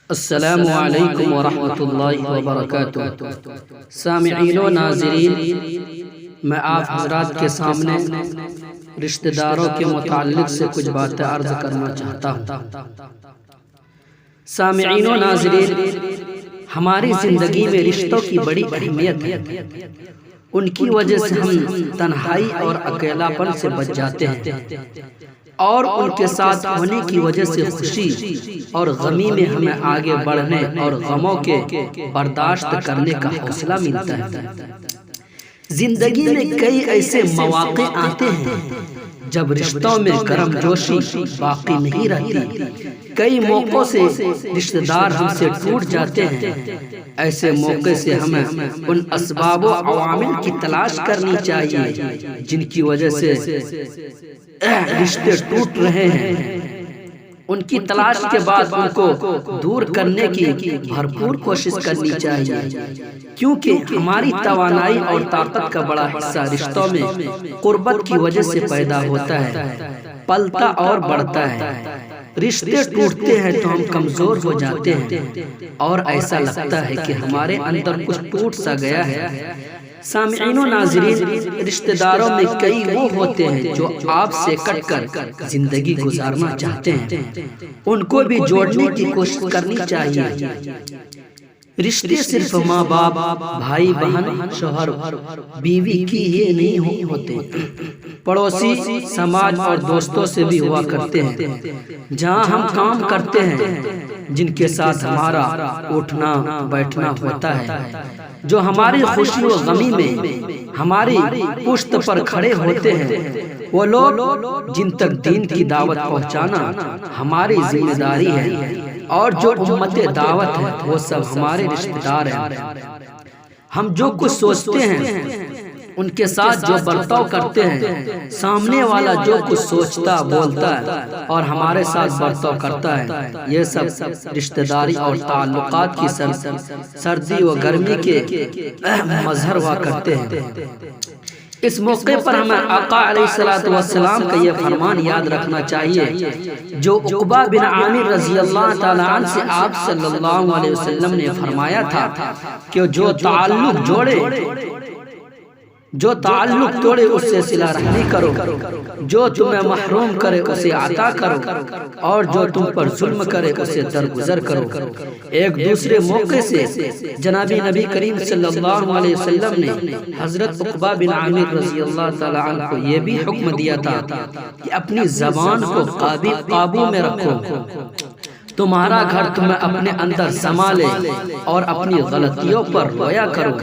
السلام علیکم ورحمۃ اللہ وبرکاتہ۔ سامعین و ناظرین، میں آپ حضرات کے سامنے رشتہ داروں کے متعلق سے کچھ باتیں عرض کرنا چاہتا ہوں۔ سامعین و ناظرین، ہماری زندگی میں رشتوں کی بڑی اہمیت ہے۔ ان کی وجہ سے ہم تنہائی اور اکیلاپن سے بچ جاتے ہیں، اور ان کے ساتھ ہونے کی وجہ سے خوشی اور غمی میں ہمیں آگے بڑھنے اور غموں کے برداشت کرنے کا حوصلہ ملتا ہے۔ زندگی میں کئی ایسے مواقع آتے ہیں جب رشتوں میں گرم جوشی باقی نہیں رہتی۔ کئی موقعوں سے رشتہ دار ہم سے ٹوٹ جاتے ہیں۔ ایسے موقع سے ہمیں ان اسباب و عوامل کی تلاش کرنی چاہیے جن کی وجہ سے رشتے ٹوٹ رہے ہیں۔ ان کی تلاش کے بعد ان کو دور کرنے کی بھرپور کوشش کرنی چاہیے، کیونکہ ہماری توانائی اور طاقت کا بڑا حصہ رشتوں میں قربت کی وجہ سے پیدا ہوتا ہے، پلتا اور بڑھتا ہے۔ رشتے ٹوٹتے ہیں تو ہم کمزور ہو جاتے ہیں اور ایسا لگتا ہے کہ ہمارے اندر کچھ ٹوٹ سا گیا ہے۔ سامعین و ناظرین، رشتہ داروں میں کئی وہ ہوتے ہیں جو آپ سے کٹ کر زندگی گزارنا چاہتے ہیں، ان کو بھی جوڑنے کی کوشش کرنی چاہیے۔ رشتے صرف ماں باپ، بھائی بہن، شوہر بیوی کی ہی نہیں ہوتے، پڑوسی، سماج اور دوستوں سے بھی ہوا کرتے ہیں۔ جہاں ہم کام کرتے ہیں، جن کے ساتھ ہمارا اٹھنا بیٹھنا ہوتا ہے، جو ہماری خوشی و غمی میں ہماری پشت پر کھڑے ہوتے ہیں، وہ لوگ جن تک دین کی دعوت پہنچانا ہماری ذمہ داری ہے، اور جو امت دعوت ہے وہ سب ہمارے رشتہ دار ہیں۔ ہم جو کچھ سوچتے ہیں، ان کے ساتھ جو برتاؤ کرتے ہیں، سامنے والا جو کچھ سوچتا بولتا ہے اور ہمارے ساتھ برتاؤ کرتا ہے، یہ سب رشتہ داری اور تعلقات کی سردی و گرمی کے مظہر ہوا کرتے ہیں۔ اس موقع پر ہمیں آقا علیہ السلام کا یہ فرمان یاد رکھنا چاہیے جو عقبہ بن عامر رضی اللہ تعالیٰ عنہ سے آپ صلی اللہ علیہ وسلم نے فرمایا تھا کہ جو تعلق توڑے اس سے صلہ رحمی کرو، جو تمہیں محروم کرے اسے عطا کرو، اور جو تم پر ظلم کرے اسے درگزر کرو۔ ایک دوسرے موقع سے جناب نبی کریم صلی اللہ علیہ وسلم نے حضرت عقبہ بن عامر رضی اللہ تعالیٰ عنہ کو یہ بھی حکم دیا تھا کہ اپنی زبان کو قابو میں رکھو، تمہارا گھر تمہیں اپنے اندر سنبھالے اور اپنی غلطیوں پر رویا کرو۔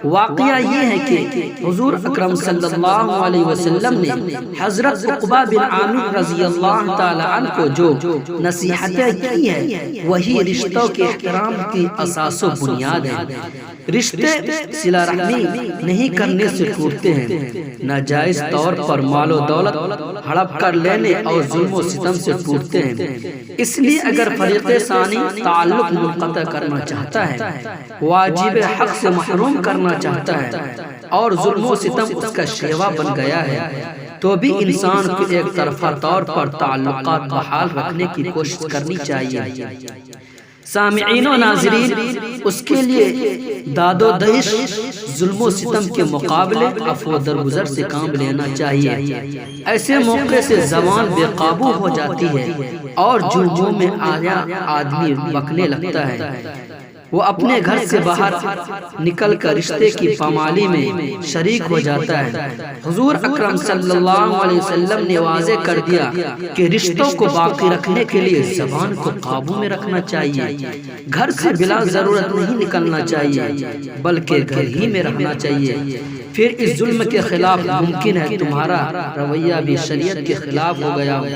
واقعہ یہ ہے کہ حضور اکرم صلی اللہ علیہ وسلم نے حضرت عقبہ بن عامر رضی اللہ تعالی عنہ کو جو نصیحتیں کی ہیں، وہی رشتوں کے احترام کی اساس و بنیاد ہے۔ رشتے صلہ رحمی نہیں کرنے سے ٹوٹتے ہیں، ناجائز طور پر مال و دولت ہڑپ کر لینے اور ظلم و ستم سے ٹوٹتے ہیں۔ اس لیے اگر فریق ثانی تعلق منقطع کرنا چاہتا ہے، واجب حق سے محروم کرنا چاہتا ہے اور ظلم و ستم اس کا شیوا بن گیا ہے، تو بھی انسان کو ایک طرفہ طور پر تعلقات بحال رکھنے کی کوشش کرنی چاہیے۔ سامعین و ناظرین، اس کے لیے داد و دہش، ظلم و ستم کے مقابلے عفو و درگزر سے کام لینا چاہیے۔ ایسے موقع سے زبان بے قابو ہو جاتی ہے اور جو منہ میں آیا آدمی بکنے لگتا ہے، وہ اپنے گھر سے باہر نکل کر رشتے کی پامالی میں شریک ہو جاتا ہے۔ حضور اکرم صلی اللہ علیہ وسلم نے واضح کر دیا کہ رشتوں کو باقی رکھنے کے لیے زبان کو قابو میں رکھنا چاہیے، گھر سے بلا ضرورت نہیں نکلنا چاہیے بلکہ گھر ہی میں رہنا چاہیے۔ پھر اس ظلم کے خلاف ممکن ہے تمہارا رویہ بھی شریعت کے خلاف ہو گیا ہو۔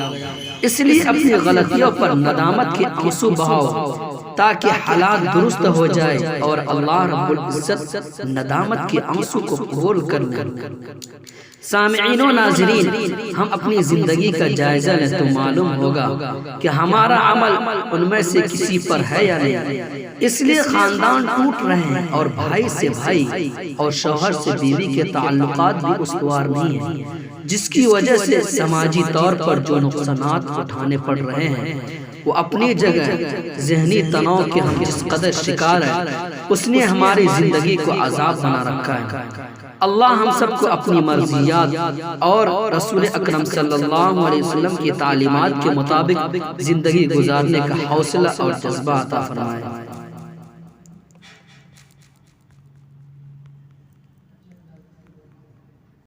اس لیے اپنی غلطیوں پر ندامت کے آنسو بہاؤ تاکہ حالات درست ہو جائے اور اللہ رب العزت ندامت کے آنسو کو قبول کر لے۔ سامعین و ناظرین، ہم اپنی زندگی کا جائزہ لیں تو معلوم ہوگا کہ ہمارا عمل ان میں سے کسی پر ہے یا نہیں۔ اس لیے خاندان ٹوٹ رہے ہیں اور بھائی سے بھائی اور شوہر سے بیوی کے تعلقات بھی استوار نہیں ہیں، جس کی وجہ سے سماجی طور پر جو نقصانات اٹھانے پڑ رہے ہیں وہ اپنی جگہ ذہنی تناؤ کے ہم جس قدر شکار ہیں اس نے ہماری زندگی کو عذاب بنا رکھا ہے۔ اللہ ہم سب کو اپنی مرضیات اور رسول اکرم صلی اللہ علیہ وسلم کی تعلیمات کے مطابق زندگی گزارنے کا حوصلہ اور جذبہ عطا فرمائے۔